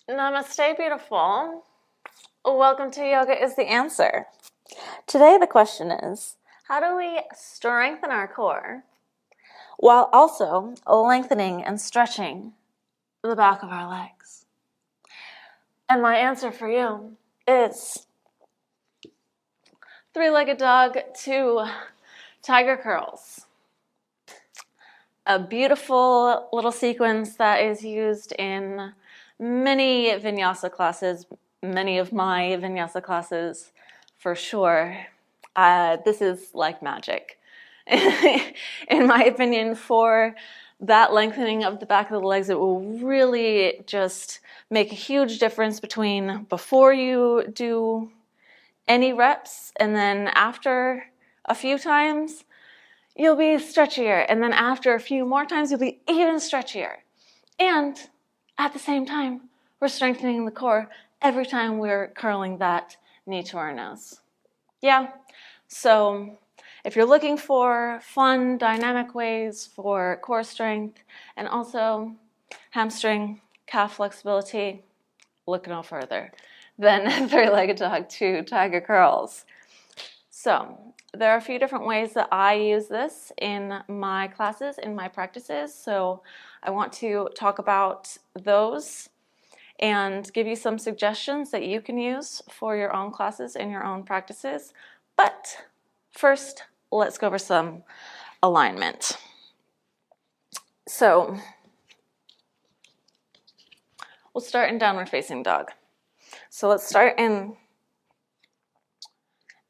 Namaste, beautiful. Welcome to Yoga is the Answer. Today the question is, how do we strengthen our core while also lengthening and stretching the back of our legs? And my answer for you is three-legged dog to tiger curls. A beautiful little sequence that is used in many vinyasa classes, many of my vinyasa classes for sure. This is like magic. In my opinion, for that lengthening of the back of the legs, it will really just make a huge difference between before you do any reps and then after a few times, you'll be stretchier. And then after a few more times, you'll be even stretchier. And at the same time, we're strengthening the core every time we're curling that knee to our nose. Yeah, so if you're looking for fun, dynamic ways for core strength and also hamstring, calf flexibility, look no further than three-legged dog to tiger curls. So there are a few different ways that I use this in my classes, in my practices. So I want to talk about those and give you some suggestions that you can use for your own classes and your own practices. But first, let's go over some alignment. So we'll start in downward facing dog. So let's start in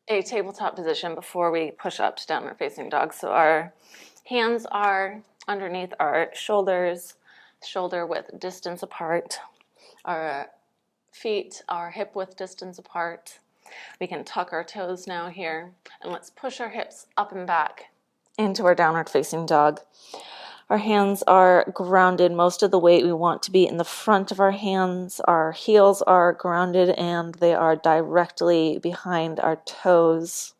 a tabletop position before we push up to downward facing dog. So our hands are underneath our shoulders, shoulder width distance apart. Our feet are hip width distance apart. We can tuck our toes now here, and let's push our hips up and back into our downward facing dog. Our hands are grounded. Most of the weight we want to be in the front of our hands. Our heels are grounded and they are directly behind our toes.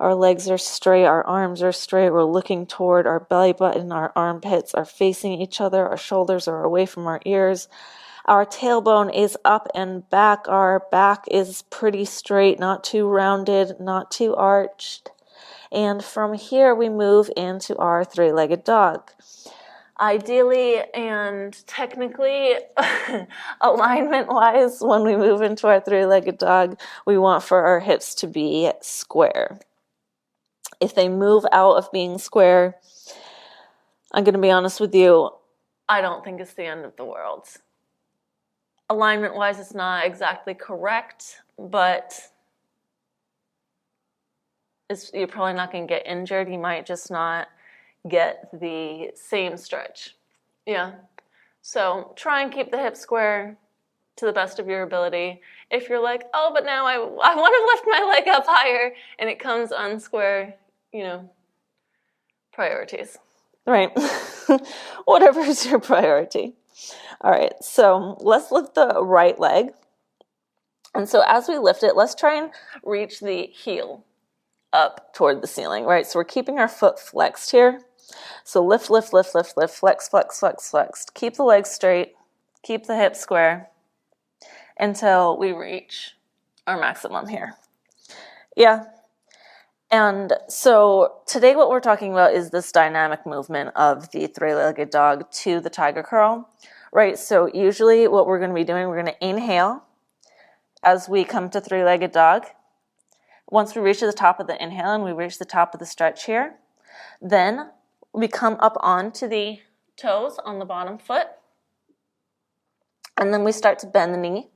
Our legs are straight, our arms are straight. We're looking toward our belly button. Our armpits are facing each other. Our shoulders are away from our ears. Our tailbone is up and back. Our back is pretty straight, not too rounded, not too arched. And from here, we move into our three-legged dog. Ideally and technically, alignment-wise, when we move into our three-legged dog, we want for our hips to be square. If they move out of being square, I'm going to be honest with you, I don't think it's the end of the world. Alignment-wise, it's not exactly correct, but you're probably not going to get injured. You might just not get the same stretch. Yeah. So try and keep the hips square to the best of your ability. If you're like, oh, but now I want to lift my leg up higher and it comes unsquare, priorities. Right. Whatever is your priority. All right. So let's lift the right leg. And so as we lift it, let's try and reach the heel up toward the ceiling, right? So we're keeping our foot flexed here. So lift, lift, lift, lift, lift, flex, flex, flex, flex. Keep the legs straight, keep the hips square until we reach our maximum here. Yeah. And so today what we're talking about is this dynamic movement of the three-legged dog to the tiger curl, right? So usually what we're going to be doing, we're going to inhale as we come to three-legged dog. Once we reach the top of the inhale and we reach the top of the stretch here, then we come up onto the toes on the bottom foot. And then we start to bend the knee.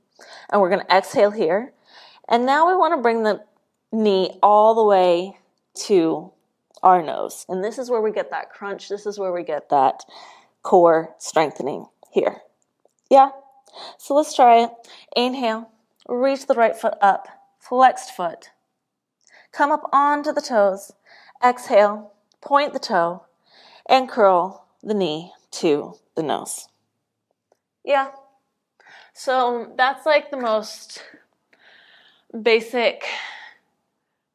And we're going to exhale here. And now we want to bring the knee all the way to our nose. And this is where we get that crunch. This is where we get that core strengthening here. Yeah? So let's try it. Inhale. Reach the right foot up. Flexed foot. Come up onto the toes, exhale, point the toe, and curl the knee to the nose. Yeah. So that's like the most basic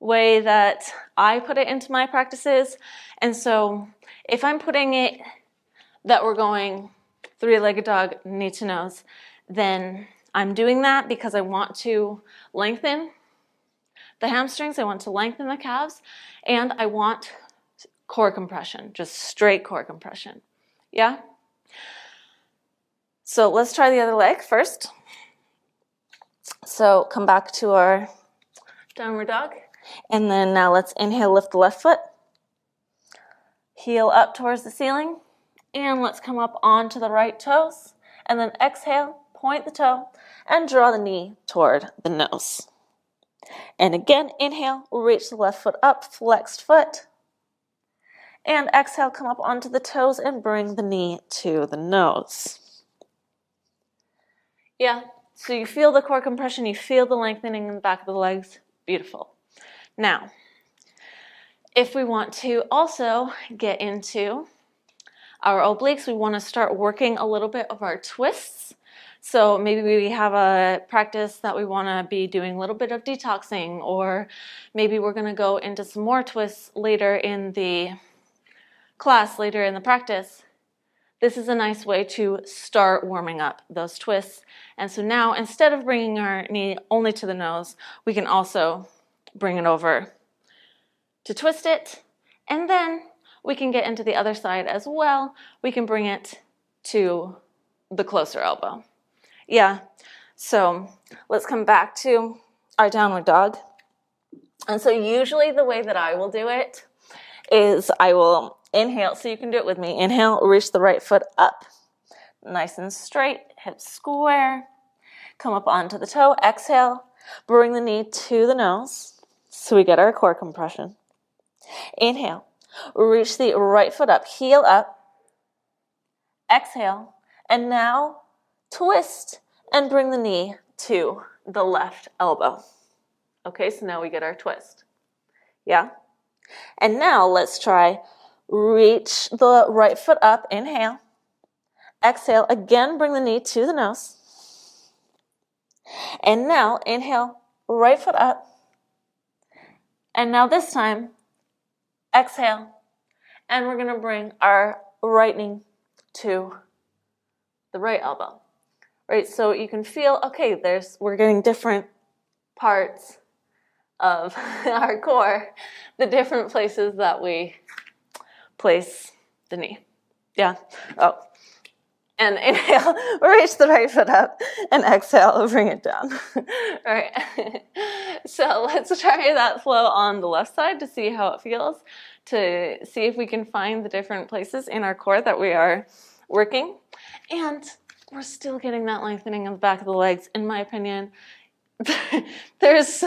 way that I put it into my practices. And so if I'm putting it that we're going three-legged dog, knee to nose, then I'm doing that because I want to lengthen the hamstrings, I want to lengthen the calves, and I want core compression, just straight core compression. Yeah? So let's try the other leg first. So come back to our downward dog. And then now let's inhale, lift the left foot. Heel up towards the ceiling. And let's come up onto the right toes. And then exhale, point the toe, and draw the knee toward the nose. And again, inhale, reach the left foot up, flexed foot. And exhale, come up onto the toes and bring the knee to the nose. Yeah, so you feel the core compression, you feel the lengthening in the back of the legs. Beautiful. Now, if we want to also get into our obliques, we want to start working a little bit of our twists. So maybe we have a practice that we want to be doing a little bit of detoxing, or maybe we're going to go into some more twists later in the class, later in the practice. This is a nice way to start warming up those twists. And so now, instead of bringing our knee only to the nose, we can also bring it over to twist it. And then we can get into the other side as well. We can bring it to the closer elbow. Yeah, so let's come back to our downward dog. And so usually the way that I will do it is I will inhale, so you can do it with me. Inhale, reach the right foot up, nice and straight, hips square. Come up onto the toe, exhale, bring the knee to the nose so we get our core compression. Inhale, reach the right foot up, heel up, exhale, and now twist and bring the knee to the left elbow. Okay, so now we get our twist. Yeah? And now let's try reach the right foot up, inhale, exhale, again bring the knee to the nose. And now inhale, right foot up. And now this time, exhale, and we're going to bring our right knee to the right elbow. Right, so you can feel, okay, we're getting different parts of our core, the different places that we place the knee. Yeah. Oh. And inhale, reach the right foot up, and exhale, bring it down. All right. So let's try that flow on the left side to see how it feels, to see if we can find the different places in our core that we are working. And we're still getting that lengthening in the back of the legs, in my opinion. There's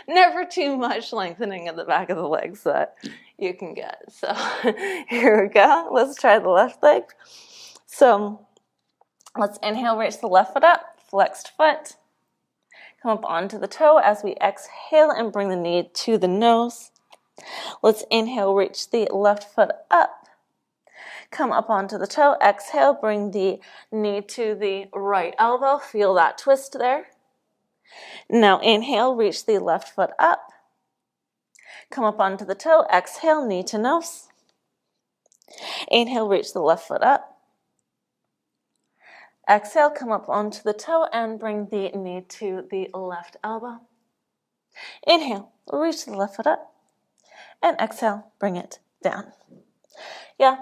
never too much lengthening in the back of the legs that you can get. So here we go. Let's try the left leg. So let's inhale, reach the left foot up, flexed foot. Come up onto the toe as we exhale and bring the knee to the nose. Let's inhale, reach the left foot up. Come up onto the toe, exhale, bring the knee to the right elbow. Feel that twist there. Now inhale, reach the left foot up. Come up onto the toe, exhale, knee to nose. Inhale, reach the left foot up. Exhale, come up onto the toe and bring the knee to the left elbow. Inhale, reach the left foot up. And exhale, bring it down. Yeah,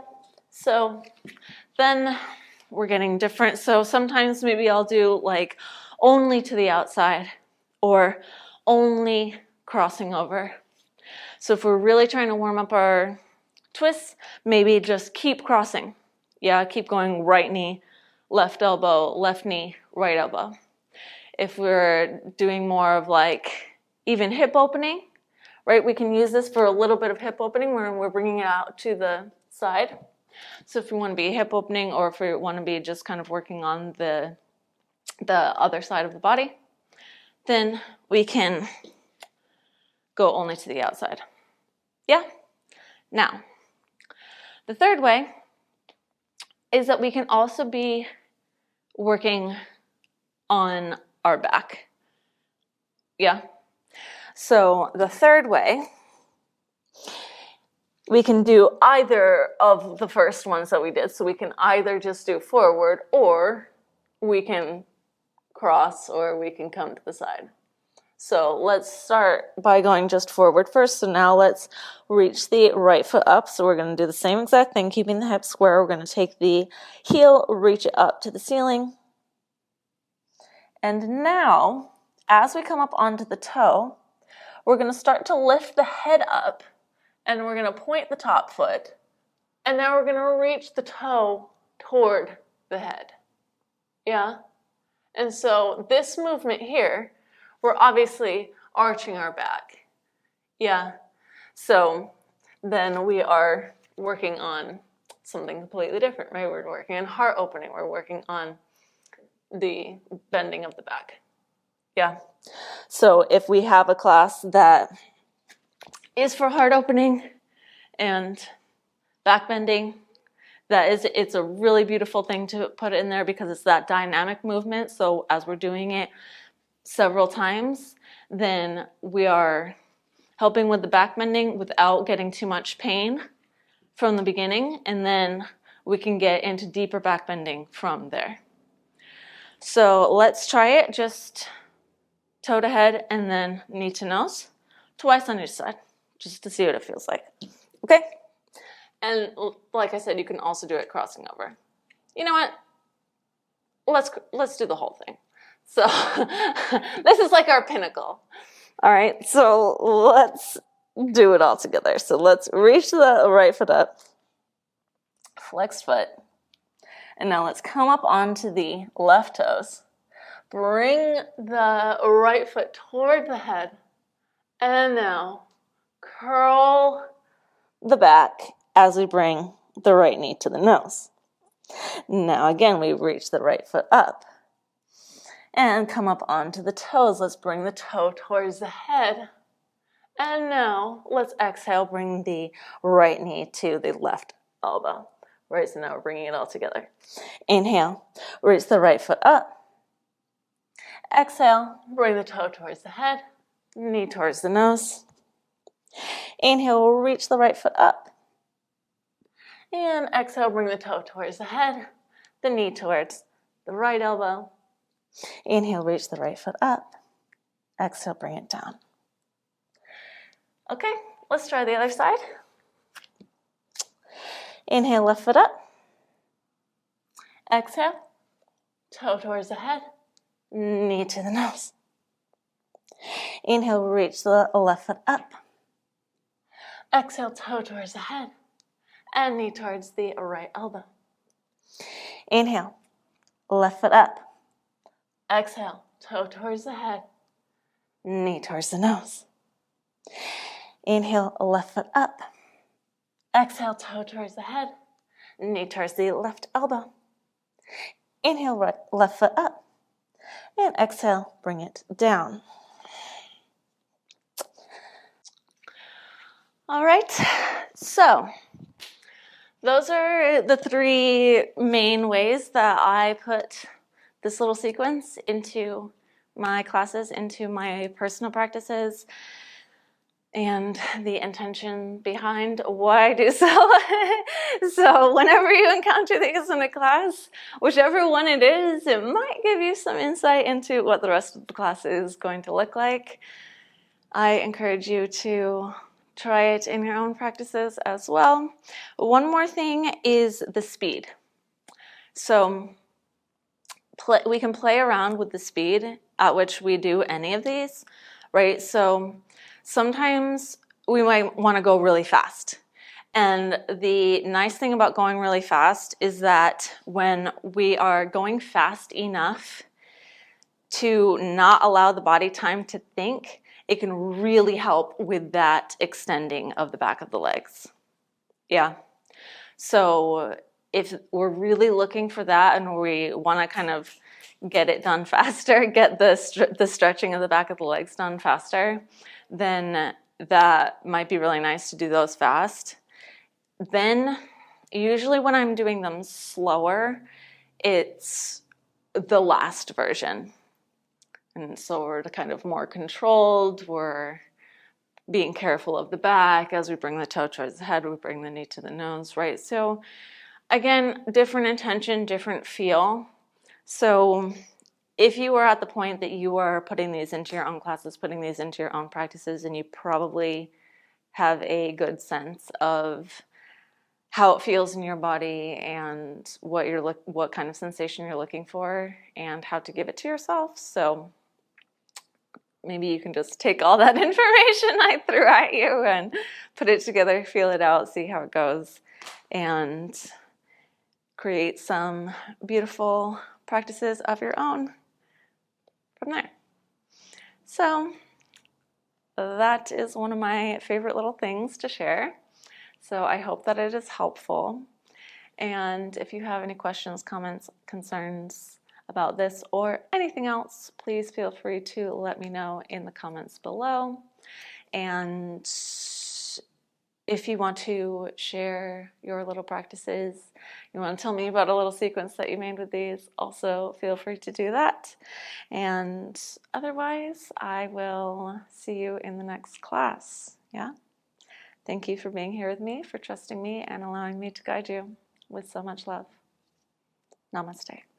so then we're getting different. So sometimes maybe I'll do like only to the outside or only crossing over. So if we're really trying to warm up our twists, maybe just keep crossing. Yeah, keep going right knee, left elbow, left knee, right elbow. If we're doing more of like even hip opening, right, we can use this for a little bit of hip opening when we're bringing it out to the side. So if we want to be hip opening, or if we want to be just kind of working on the other side of the body, then we can go only to the outside. Yeah? Now, the third way is that we can also be working on our back. Yeah? So the third way, we can do either of the first ones that we did. So we can either just do forward, or we can across, or we can come to the side. So let's start by going just forward first. So now let's reach the right foot up. So we're going to do the same exact thing, keeping the hips square. We're going to take the heel, reach it up to the ceiling. And now, as we come up onto the toe, we're going to start to lift the head up, and we're going to point the top foot. And now we're going to reach the toe toward the head. Yeah? And so this movement here, we're obviously arching our back. Yeah? So then we are working on something completely different, right? We're working on heart opening. We're working on the bending of the back. Yeah? So if we have a class that is for heart opening and back bending, it's a really beautiful thing to put in there because it's that dynamic movement. So as we're doing it several times, then we are helping with the back bending without getting too much pain from the beginning, and then we can get into deeper back bending from there. So let's try it, just toe to head and then knee to nose, twice on each side, just to see what it feels like. Okay? And like I said, you can also do it crossing over. You know what? Let's do the whole thing. So this is like our pinnacle. All right, so let's do it all together. So let's reach the right foot up, flexed foot, and now let's come up onto the left toes. Bring the right foot toward the head, and now curl the back as we bring the right knee to the nose. Now again, we reach the right foot up and come up onto the toes. Let's bring the toe towards the head. And now let's exhale, bring the right knee to the left elbow. Right, so now we're bringing it all together. Inhale, reach the right foot up. Exhale, bring the toe towards the head, knee towards the nose. Inhale, reach the right foot up. And exhale, bring the toe towards the head, the knee towards the right elbow. Inhale, reach the right foot up. Exhale, bring it down. Okay, let's try the other side. Inhale, left foot up. Exhale, toe towards the head, knee to the nose. Inhale, reach the left foot up. Exhale, toe towards the head and knee towards the right elbow. Inhale, left foot up. Exhale, toe towards the head, knee towards the nose. Inhale, left foot up. Exhale, toe towards the head, knee towards the left elbow. Inhale, right, left foot up. And exhale, bring it down. All right, so those are the three main ways that I put this little sequence into my classes, into my personal practices, and the intention behind why I do so. So whenever you encounter these in a class, whichever one it is, it might give you some insight into what the rest of the class is going to look like. I encourage you to try it in your own practices as well. One more thing is the speed. So we can play around with the speed at which we do any of these, right? So sometimes we might want to go really fast. And the nice thing about going really fast is that when we are going fast enough to not allow the body time to think, it can really help with that extending of the back of the legs. Yeah. So if we're really looking for that and we want to kind of get it done faster, get the stretching of the back of the legs done faster, then that might be really nice to do those fast. Then usually when I'm doing them slower, it's the last version. And so we're kind of more controlled, we're being careful of the back. As we bring the toe towards the head, we bring the knee to the nose, right? So again, different intention, different feel. So if you are at the point that you are putting these into your own classes, putting these into your own practices, and you probably have a good sense of how it feels in your body and what kind of sensation you're looking for and how to give it to yourself. So maybe you can just take all that information I threw at you and put it together, feel it out, see how it goes, and create some beautiful practices of your own from there. So that is one of my favorite little things to share. So I hope that it is helpful. And if you have any questions, comments, concerns about this or anything else, please feel free to let me know in the comments below. And if you want to share your little practices, you want to tell me about a little sequence that you made with these, also feel free to do that. And otherwise, I will see you in the next class. Yeah? Thank you for being here with me, for trusting me, and allowing me to guide you with so much love. Namaste.